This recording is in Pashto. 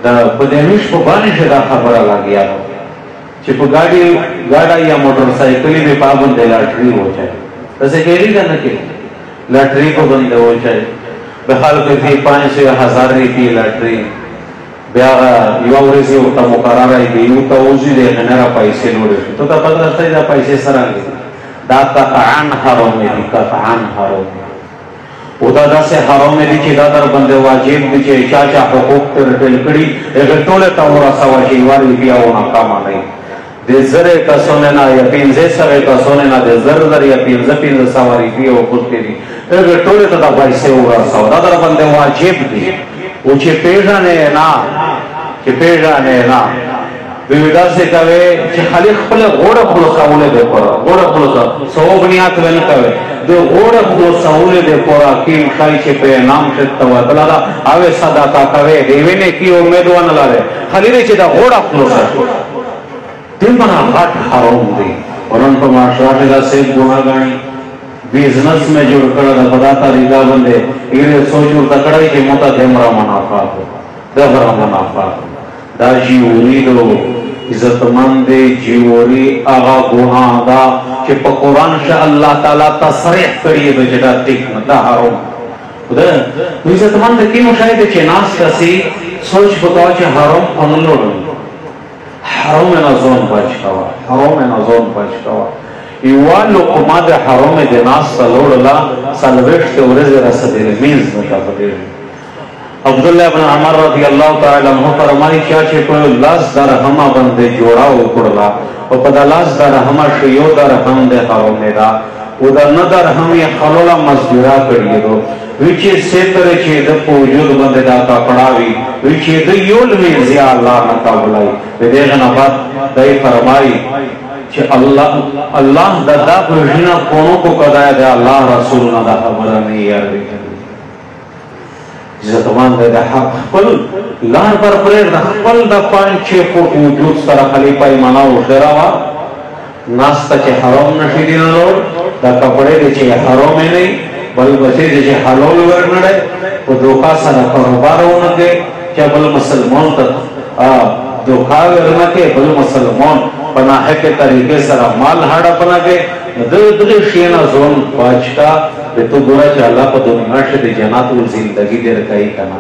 دا په دې مش په باندې دا خبره لګیا چې په ګاډا یا موټر سایکل به پابند لاټري وچای تاسو کېږي دا نه کې لاټري په باندې وچای به حال کې 500,000 روپۍ لاټري بیا یو ورځ یو ته مقرره دی یو ته وځي د نه پیسې لوري ته تا پته راځي دا پیسې سره دا قطعاً حرام دي قطعاً حرام او دا داسې حرام دي چې دا در باندې واجب دي چې چا حقوق تر ټول کړي هغه ټول ته ورسوي چې واري بیا و ناکام نه د زره کسونه نه یا 1500 کسونه نه د زر یا 1500 سواری بیا او خود کې دي هغه ټول ته دا پیسې ورسوي دا در باندې واجب دي او چې پیژنې نه ویدا سے کوي چې خالق خپل غوړه خلاصونه ده پورا غوړه خلاصه سو بنیاد ونه کوي د غوړه خلاصونه ده پورا کې خای چې په نام شت و تعالی اوه صدقه کوي دیونه کی امیدوان لاره خالق چې دا غوړه خلاصه دمنا غټ حرام دي ورن په معاشره دا سه ګناګانی बिजनेस में जुड़ कर बड़ा तरीका बंदे ये सोचो तकड़ाई के मोता देमरा मुनाफा दबरा मुनाफा दाजी उरी दो इज्जतमंद जीवरी आगा गुनाहगा कि कुरान से अल्लाह ताला तसरीह करिए तो जड़ा ठीक मत हराम उधर इज्जतमंद की मुशाहिदे के नास कसी सोच बताओ कि हराम अनलो हराम में नजोन बचकावा हराम में नजोन बचकावा یوالو قماد حرام د ناس سلوړلا سلوشت ورزه رسدل میز مشافدل عبد الله بن عمر رضی الله تعالی عنہ فرمایي چې په لاس درهم باندې جوړا وکړلا او په لاس درهم شیو درهم د حرام نه دا او د نه درهم یې خلولا مزدورا کړی دو وچې ستر چې د وجود باندې دا کپڑاوي وچې د یول می زیا الله نه قبلای دغه نه بعد دای فرمایي کہ اللہ دا پرشنا کونوں کو قضایا دے اللہ رسول نہ دا خبرہ نہیں یار جیسا تمام دے حق خپل لان پر پریر دا خپل دا 5-6 فوٹ وجود سر خلیفہ ایماناو شراوا ناستا چے حرام نشیدی نلوڑ دا کپڑے دے چے حرام نہیں بل بچے دے چے حلول ورنڑے و دوکا سر کاروبار ہونے چے بل مسلمان تا دوکا ورنکے بل مسلمان پناہ کے طریقے سر مال ہاڑا پنا کے دغه شینا زون باچکا به تو ګوره چې الله په دنیا کې د جنات او زندگی درکای کنا